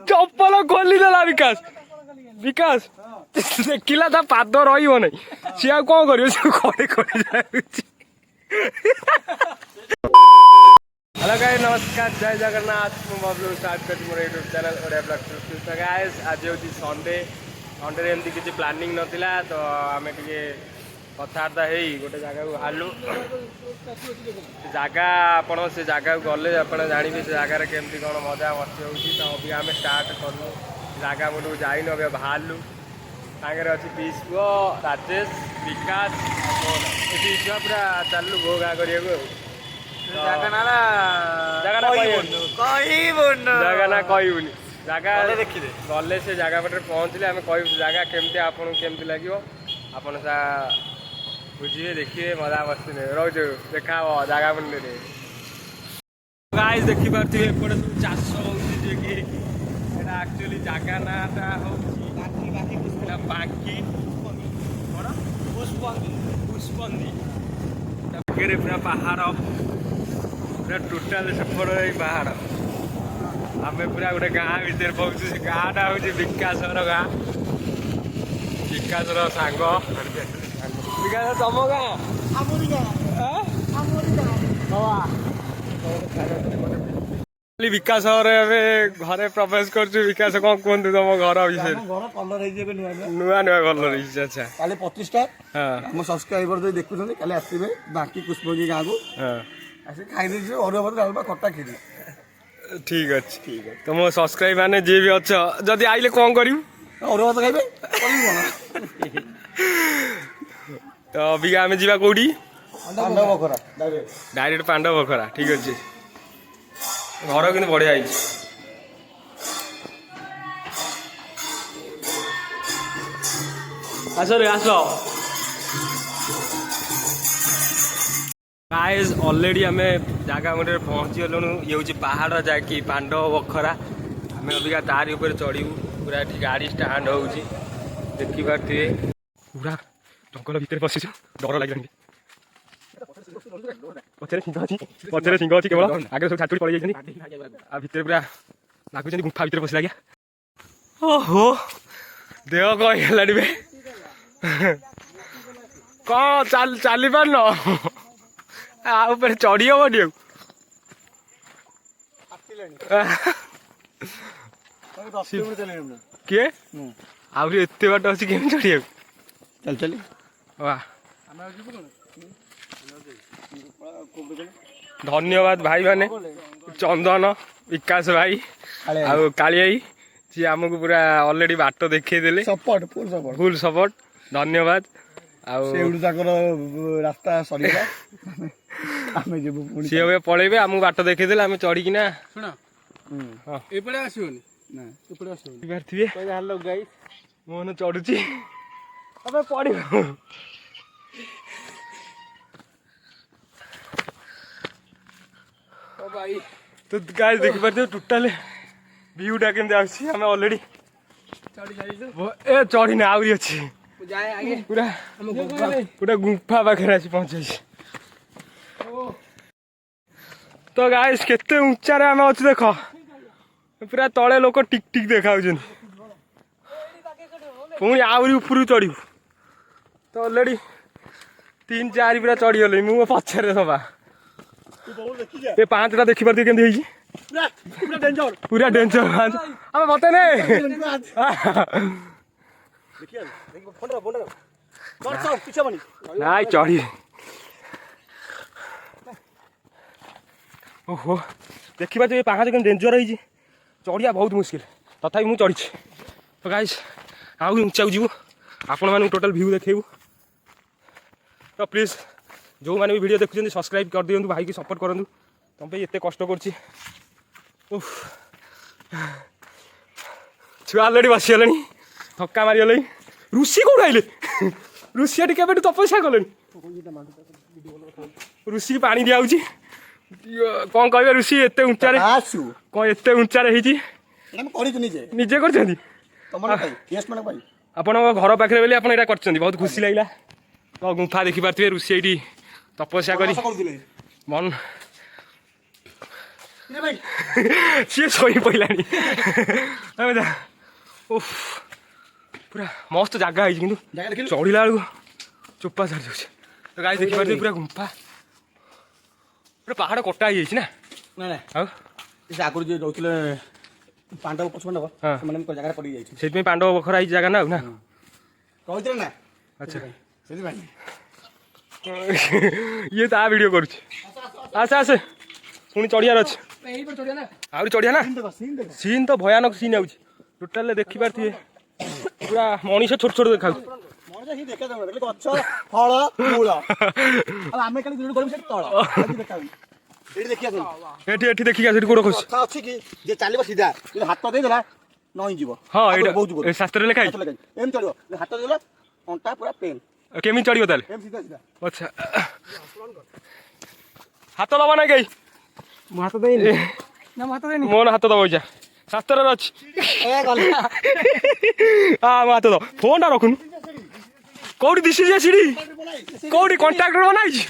चप्पल खोलीदेला विकास विकास देखिला ता पाद रही सी आ कौन कर हेलो गाइस नमस्कार जय जगन्नाथ मुझे स्टार्ट कर मोर YouTube channel Odia vlog guys आज हूँ संडे संडे एमती किसी प्लानिंग नथिला तो आम टे कथबार्ता हो गोटे जगह को बाहरलु जगह आपण से जगह गले आप जानवे से जगार केमती कौन मजा मस्ती होती तो अभी आम स्टार्ट करूँ जगह मुझे जाइन अभी बाहरलु सागर अच्छी पीस पुओ राजेश विकास छुआ पूरा चलू घो घा कर जगह ना कहबूनी जगह गले से जगह पटे पहुँचले आम कह जगह केमती आपन केमती लगे आपन सा बुझे देखिए मजा मस्ती नहीं रोज देखा जगह मंदिर गाइस देखी पार्थे एपटे सब चाष होक्चुअली जगह नाटा बांकी पुष्पंदी पूरा पहाड़ पूरा टोटाल सेपट पहाड़ आम पूरा गोटे गाँ भर पहुँचु से गाँटा हूँ विकास गाँ विकास सांग विकास तुम गाँ विकास घरे प्रवेश कर विकास कौन कहतु तुम घर विषय नुआ नुआ कलर अच्छा काले 25टा हम सब्सक्राइबर जो देखुं काले आसवे बाकी पुष्पजी गाँव को खाई अरुआ भात खट्टा खीरी ठीक अच्छे ठीक है तुम सब्सक्राइब मैंने जी भी अच्छा जदि आइले कौन करू अरुआ भात खाइबे तो अभी आम जा कौटी पांडव बखरा डायरेक्ट पांडव बखरा ठीक अच्छे घर कि बढ़िया आस रे आस गाइस ऑलरेडी आम जगह गोटे पहुँची गलुँ ये हूँ पहाड़ जाकि पांडव बखरा आम अबिका तारी ऊपर चढ़ू पूरा गाड़ी स्टार्ट हो देखी पारे पूरा जंगल भितर पशिश डर लगे पचर सिंह अच्छी केवल आगे सब छातुड़ी पड़े जाइए भितर पूरा लगुच गुंफा भितर पशिला गया ओहो देह कहीगलानी बे कौन चली पार न आपर चढ़ी हेनी किए आहरी एत बाट अच्छी केमी चढ़ी चल चली वाह धन्यवाद भाई माने चंदन विकास भाई काली सी आमको पूरा ऑलरेडी बाट देखे देले फुल सपोर्ट धन्यवाद रास्ता सरीला सी हम पलैबे आमको बाट देखे देले आम चढ़ीकिना मोहन चढ़ुची पड़ तो गाइस देखि पारे टोटाल व्यूटा केमती आम ऑलरेडी ए चढ़ी ना आहरी अच्छी पूरा पूरा गुंफा पाखे आसी पहुंचे तो गाइस केते ऊंचा रे आम अच्छे देख पूरा तले लोक टिक टिक देखा पुणी आहरी ऊपर चढ़ू तो ऑलरेडी 3-4 पूरा चढ़ी गली मु पछरे सभा ये 5टा देखी पार्थ केमती पूरा डेंजर आम बता ना चढ़ी ओहो देखी पार्थ 5 केम डेंजर है चढ़िया बहुत मुश्किल तथा मुझे चढ़ी तो गाइस आउ ऊंचा जीवु आपण मानू टोटल व्यू देखू तो प्लीज जो मैंने भी वीडियो देखुं सब्सक्राइब कर दिंतु भाई की सपोर्ट करूँ तुम पे एत कष्ट कर छुआ ऑलरेडी बसीगले थका मारिगले ऋषि कौन आइले ऋषि टी के तपस्या कले ऋषि की पानी दिया कौन कह ऋषि एत उच्चा कौन एत उच्चा निजे कर घर पाखे बोली आप बहुत खुशी लगे तो गुंफा देखी पारे ऋषि ये तपस्या कर मन ସିଏ ଶୋଇ ପଇଲାଣି। ଓଃ ପୁରା ମସ୍ତ ଜାଗା ହେଇଛି କିନ୍ତୁ ଚଢିଲା ବେଳକୁ ଚୋପା ଛାଡ଼ି ଯାଉଛି। ଗାଈ ଦେଖିପାରୁଥିବେ ପୁରା ଗୁମ୍ଫା ପୁରା ପାହାଡ଼ କଟା ହେଇଯାଇଛି ନା। ନା ଆଉ ସେ ଆଗରୁ ଯିଏ ରହୁଥିଲେ ପାଣ୍ଡବ ପଛ ପାଣ୍ଡବ ସେମାନେ ଜାଗାରେ ପଡି ଯାଇଛି। ସେଇଥିପାଇଁ ପାଣ୍ଡବ ବଖରା ହେଇଛି ଜାଗା ନା ଆଉ ନା କହିଥିଲେ ନା। ଆଚ୍ଛା ସେଥିପାଇଁ ଇଏ ତା ଭିଡ଼ିଓ କରୁଛି। ଆସେ ଆସେ ପୁଣି ଚଢ଼ିବାର ଅଛି ଆହୁରି ଚଢ଼ିଆ ନା। ସିନ୍ ତ ଭୟାନକ ସିନ୍ ଆଉଛି ଟୋଟାଲ ଦେଖିପାରୁଥିବେ ପୁରା ମଣିଷ ଛୋଟ ଛୋଟ ଦେଖାଉଛି। ଗଛ ଫଳ ମୂଳ ଆଉ ଆମେ ଖାଲି କରିବୁ ସେଠି ତଳ ଏଠି ଦେଖିବା ଏଠି ଦେଖିକି ସେଠି ଗୋଡ଼ ଖସି କଥା ଅଛି କି ଯେ ଚାଲିବ ସିଧା କିନ୍ତୁ ହାତ ଦେଇଦେଲା ନଇଁ ଯିବ। ହଁ ଏଇଟା ବହୁତ ଶାସ୍ତ୍ରରେ ଲେଖା ହେଇଛି ଏମିତି ଚଳିବ ହାତ ଦେଇଦେଲା ଅଣ୍ଟା ପୁରା ପେନ୍ କେମିତି ଚଢ଼ିବ ତାହେଲେ। ସିଧା ସିଧା ଆଚ୍ଛା ହାତ ଦବା ନା କେହି ମୁଁ ହାତ ଦେଇନି ନା ମୁଁ ହାତ ଦେଇନି ମୋ ହାତ ଦବ ଇଚ୍ଛା ଶାସ୍ତ୍ରରେ ଅଛି। ମୋ ହାତ ଦବ ଫୋନ୍ଟା ରଖୁନୁ କୋଉଠି ଦିଶୁଛି ସିଡ଼ି କୋଉଠି କଣ୍ଟାକ୍ଟର ବନାଇଛି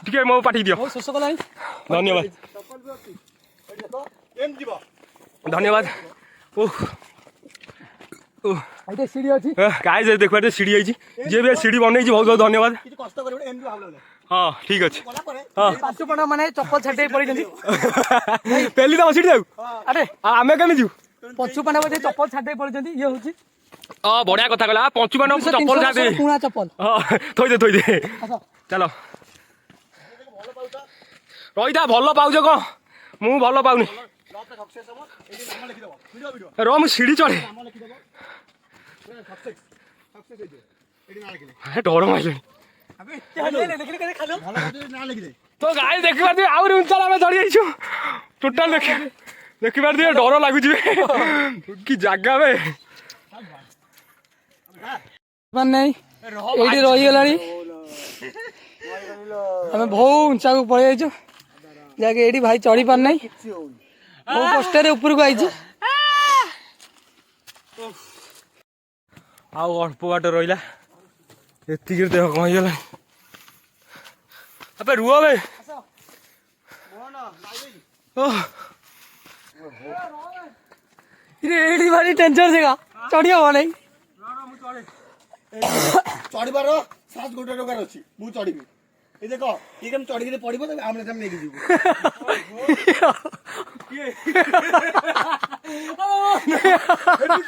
ଟିକେ ମୋ ପାଟିକି ଦିଅ। ଧନ୍ୟବାଦ ଧନ୍ୟବାଦ। ସିଡି ଅଛି ଗାଈ ଦେଖିପାରୁଥିବେ ସିଡ଼ି ହେଇଛି ଯିଏ ବି ସିଡ଼ି ବନେଇଛି ବହୁତ ବହୁତ ଧନ୍ୟବାଦ। କଷ୍ଟ କରିବ ଏମିତି ଭାବିଲେ ହଁ ଠିକ ଅଛି ମାନେ ଚପଲ ଛାଡି ପଳେଇଛନ୍ତି ପେଲି ଦବ ସିଡ଼ି ଯାଉ ଆରେ ଆମେ କେମିତି ଯିବୁ ପଛୁ ପାଣ୍ଡବ ଚପଲ ଛାଡି ପଳେଇଛନ୍ତି ଇଏ ହଉଛି ବଢିଆ କଥା କହିଲା ପଞ୍ଚୁପାଣ୍ଡବ ଚପଲ ଛାଡି ପୁଣା ଚପଲ ଥୋଇଦେ ଚାଲ ରହିଥା ଭଲ ପାଉଛ କଣ ମୁଁ ଭଲ ପାଉନି ର ମୁଁ ସିଡ଼ି ଚଢେ ଡର ମାରିଲେଣି ତ ଗାଈ ଦେଖିପାରୁଥିବେ ଆହୁରି ଉଞ୍ଚାରେ ଆମେ ଚଢି ଯାଇଛୁ ଟୋଟାଲ ଦେଖିପାରୁଥିବେ ଡର ଲାଗୁଛି କି ଜାଗା ବେ ନାଇଁ ଏଇଠି ରହିଗଲାଣି ଆମେ ବହୁ ଉଞ୍ଚାକୁ ପଳେଇ ଯାଇଛୁ ଯାହାକି ଏଇଠି ଭାଇ ଚଢି ପାରୁନାହିଁ ବହୁ କଷ୍ଟରେ ଉପରକୁ ଆଇଛୁ। ଆଉ ଅଳ୍ପ ବାଟ ରହିଲା ଏତିକିରେ ଦେହ କଣ ହେଇଗଲା ଆବେ ରୁହ ବେ ଏଇଠି ଭାରି ଟେନସନ ସେଗା ଚଢି ହବ ନାଇଁ ଚଢିବାର ସାହସ ଗୋଟେ ପ୍ରକାର ଅଛି ମୁଁ ଚଢିବି ଏ ଦେଖ ଇଏ କେମିତି ଚଢିକି ପଡିବ ଆମେ ନେଇକି ଯିବୁ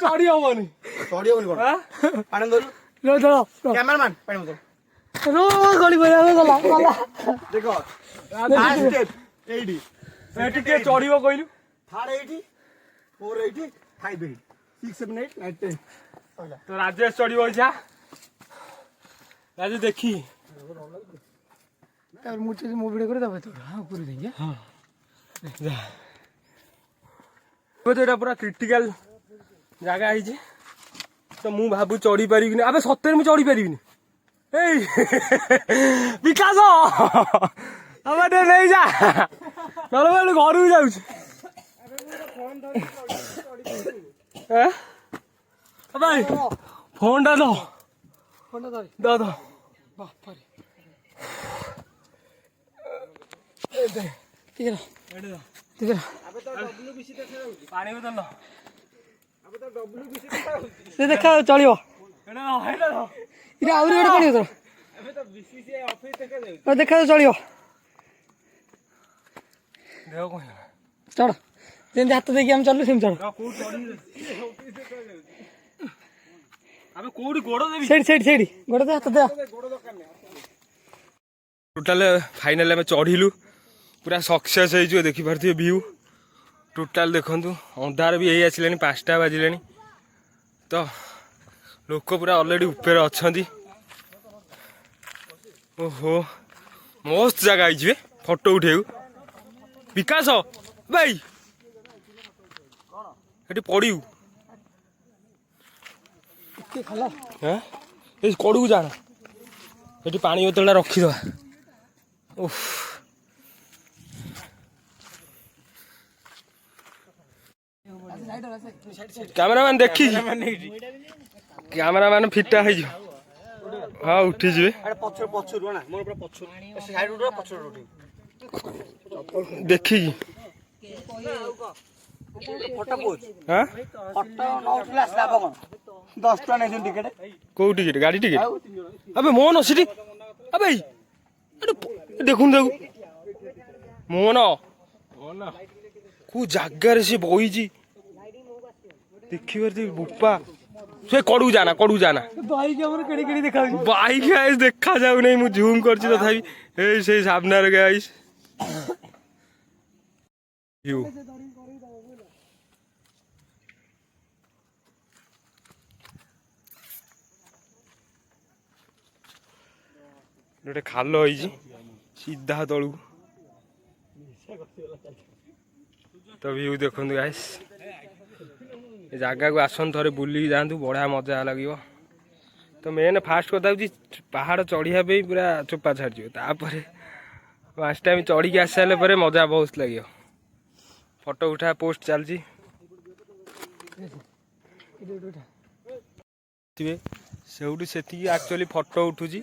ଚଢି ହବନି ଚଢି ହବନି କଣ ପାଣି ଧରୁ କ୍ୟାମେରାମ୍ୟାନ ପାଣି ଧରୁ ଦେଖ ଏଇଠି ଏଠି ଟିକେ ଚଢିବ କହିଲୁ ଥାର୍ଡ ଏଇଠି 4 ଏଇଠି 5 ଏଇଠି 6 7 8 9 10 ତ ରାଜେଶ ଚଢିବ ଇଚ୍ଛା ରାଜେଶ ଦେଖି ମୁଁ ଭିଡ଼ିଓ କରି ଦେବ ଉପରୁ ଦେଇକି ଏଇଟା ପୁରା କ୍ରିଟିକାଲ ଜାଗା ହେଇଛି ତ ମୁଁ ଭାବୁ ଚଢି ପାରିବିନି ଆବେ ସତରେ ମୁଁ ଚଢି ପାରିବିନି ଏଇ ବିକାଶ ଆମେ ଟିକେ ନେଇଯା ନହେଲେ ଘରକୁ ଯାଉଛି ଭାଇ ଫୋନଟା ଦ ଦେଖା ଚଳିବ ଆହୁରି ଗୋଟେ ପଡିବ ତୋର ଦେଖା ଚଳିବ ଚଢ ଯେମିତି ହାତ ଦେଇକି ଆମେ ଚଳିଲୁ ସେମିତି ଚଢ ସେଇଠି ଗୋଡ ଦେ ହାତ ଦେ ଟୋଟାଲ ଫାଇନାଲ ଆମେ ଚଢିଲୁ ପୁରା ସକ୍ସେସ୍ ହେଇଯିବ ଦେଖିପାରୁଥିବେ ଭିଉ ଟୋଟାଲ ଦେଖନ୍ତୁ ଅନ୍ଧାର ବି ହେଇ ଆସିଲାଣି 5ଟା ବାଜିଲାଣି ତ ଲୋକ ପୁରା ଅଲରେଡି ଉପରେ ଅଛନ୍ତି ଓହୋ ମସ୍ତ ଜାଗା ହେଇଛି ଫଟୋ ଉଠେଇବୁ ବିକାଶ ଭାଇ ଏଠି ପଡ଼ିବୁ ଏଇ କଡ଼କୁ ଯାଣା ଏଠି ପାଣି ବୋତଲଟା ରଖିଦେବା ଓଃ କ୍ୟାମେରାମ୍ୟାନ ଦେଖିଛି କ୍ୟାମେରାମ୍ୟାନ ଫିଟା ହେଇଯିବ ହଁ ଉଠିଯିବେ ଦେଖିକି हाँ कौ टिकेट गाड़ी टिकेट अबे मोहन सीटी अबे देखुन देखु मोहन को जगार से बही देखिए बुपा से कड़ू जाना बाइक गाइस देखा जाऊ नहीं मु जूम करछि तथापि ए से सामने रे गाइस यू गोटे खाल होइछि सीधा तळू तो व्यू देखंतु गाइस ए जगह को आसन थरे बुली जातु बढ़िया मजा लगे तो मेन फास्ट कथा हूँ पहाड़ चढ़िया पे पूरा चोपा छाड़ तापर पाँच टाइम चढ़ी आस सारे मजा बहुत लगे फोटो उठा पोस्ट चलती से एक्चुअली फोटो उठुची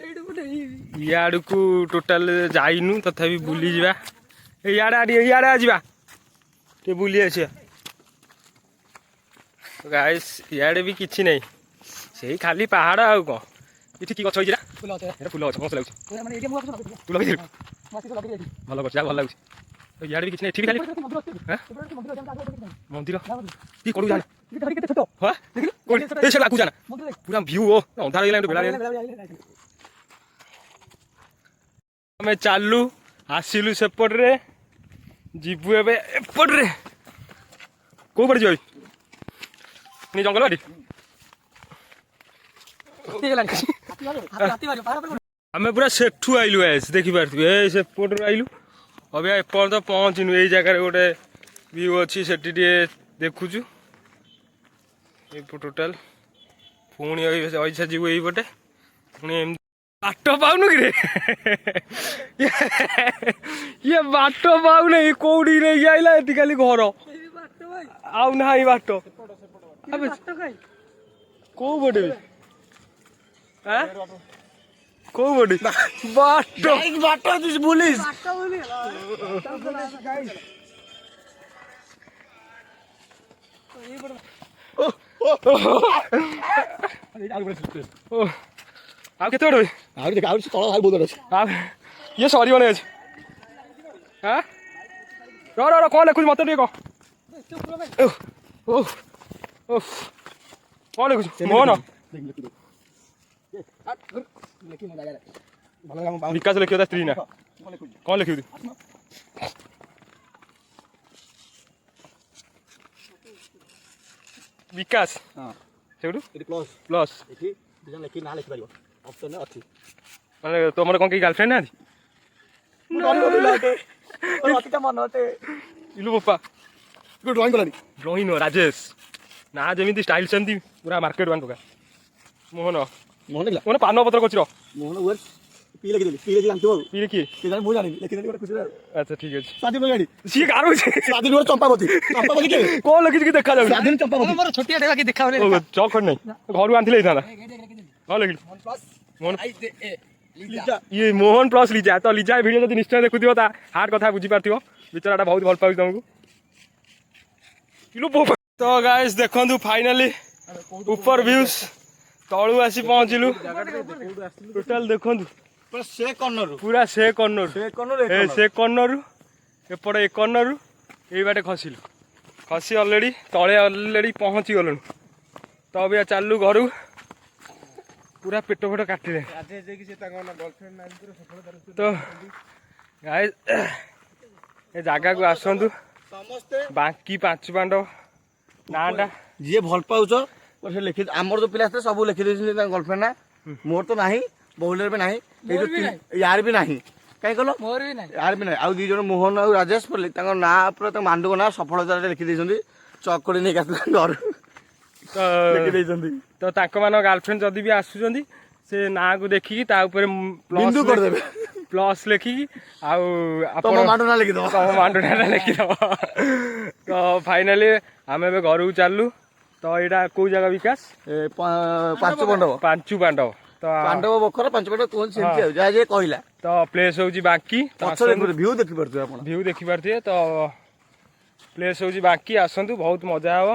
इाड़ को टोटाल जाइनु तथापि बुली जा इाड़े जा बुली आसिया गाइस इाड़े भी किसी नहीं से खाली पहाड़ आउ कौन ये कि गछ फूल गछ मस्त लगे तू लगे भल कर भल लगे इाड़े भी किसी नहीं ठीक खाली मंदिर कि कड़ू जाना हाँ जाना पूरा व्यू हो अंधार आम चालू आसिलु सेपटे जीवु एपटे कौ पटे जी जंगल बाटी आम पूरा सेठू आइलु देखी पारे सेपट आइलु अभी एपर्त पहुँचनु यही जगह गोटे व्यू अच्छी से देखुचु टोटाल पुणी ऐसा जीव यहीपटे पुणी बाट पाऊनु कि ये बाट पाऊन कौटी नहीं आइला ये खाली घर आउ ना बाट कौ पटे कौ पटे बाट पुलिस आ केते बड़ ये सरी बने हाँ रो कौन लिखुच मत कह कौन लिखुच मोहन विकास लिखियो स्त्री ना कौन लिखियो विकास प्लस माने तुम कौन गर्लफ्रेंड ना इलु बोपा ड्रॉइंग राजेश ना जमी स्टाइल सेमती पूरा मार्केट वन टका मोहन मोहन पान पत्र कर अच्छा ठीक है सी कार चंपावती कौन लगी देखा चौखट नहीं घर आनी कौन लगे ये मोहन प्लस लिजा तो लिजा वीडियो निश्चय देखुव हार्ट कथा बुझी पार्थ बेचारा बहुत भल पाऊँ तुमको तो गाइस देखु फाइनाली ऊपर व्यूज तलू आसी पहुँचलु टोटाल देखु पूरा से कर्णर एपटे ए कर्णर ये बाटे खसिलु खसी अलरेडी तले अलरेडी पहुँची गलु तो अभी चलु घर पूरा पेट फेट काटिले तो गाइस ए जगह को आसतु बाकी पांच पांडव नाटा जी भल पाउछ से लिखि आमर जो पिला सब लिखि गर्लफ्रेंड ना मोर तो नहीं बहुलर भी नहीं यार भी नहीं कहीं कहल मोर भी नहीं यार भी नहीं आउ दी जन मोहन और राजेश पल्ली ना पूरा मांडू ना सफलता लिखि चकड़ी नहीं घर तो गर्लफ्रेंड जदि भी आसुचंदी से ना को देखिकी ता ऊपर बिंदु कर देबे प्लस लेखिकी तम मांडू ना लिखि दो तम मांडू ना लिखि दो तो फाइनली आम ए घर को चलू तो यहाँ कौ जगह विकास पांच पांडव तो पांडव बखर पांच पांडव कौन से जहाँ जे कहला तो प्लेस होची बाकी व्यू देखि परथि आपण व्यू देखि परथि तो ପ୍ଲେସ୍ ହେଉଛି ବାଙ୍କି ଆସନ୍ତୁ ବହୁତ ମଜା ହେବ।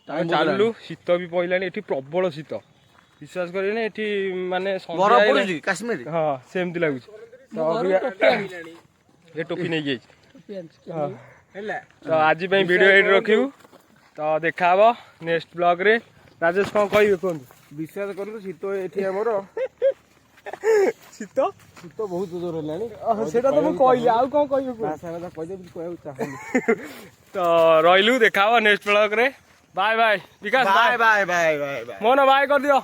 ଆମେ ଚାଲିଲୁ ଶୀତ ବି ପଡ଼ିଲାଣି ଏଠି ପ୍ରବଳ ଶୀତ ବିଶ୍ୱାସ କରିବେନି ଏଠି ମାନେ ବରଫ ପଡୁଛି କାଶ୍ମୀର ହଁ ସେମିତି ଲାଗୁଛି ଏ ଟୋପି ନେଇକି ଯାଇଛି ତ ଆଜି ପାଇଁ ଭିଡ଼ିଓ ଏଇଠି ରଖିବୁ ତ ଦେଖାହବ ନେକ୍ସଟ ବ୍ଲଗରେ। ରାଜେଶ କ'ଣ କହିବେ କୁହନ୍ତୁ? ବିଶ୍ୱାସ କରନ୍ତୁ ଶୀତ ଏଠି ଆମର ଶୀତ ଶୀତ ବହୁତ ଜୋର ହେଲାଣି। ସେଇଟା ତ ମୁଁ କହିଲି ଆଉ କ'ଣ କହିବେ କୁହ? କହିବାକୁ ଚାହୁଁନି। ତ ରହିଲୁ ଦେଖାହବ ନେକ୍ସଟ ବ୍ଲଗରେ। Bye bye Bikash bye bye bye bye bye. Mohan bye କରିଦିଅ।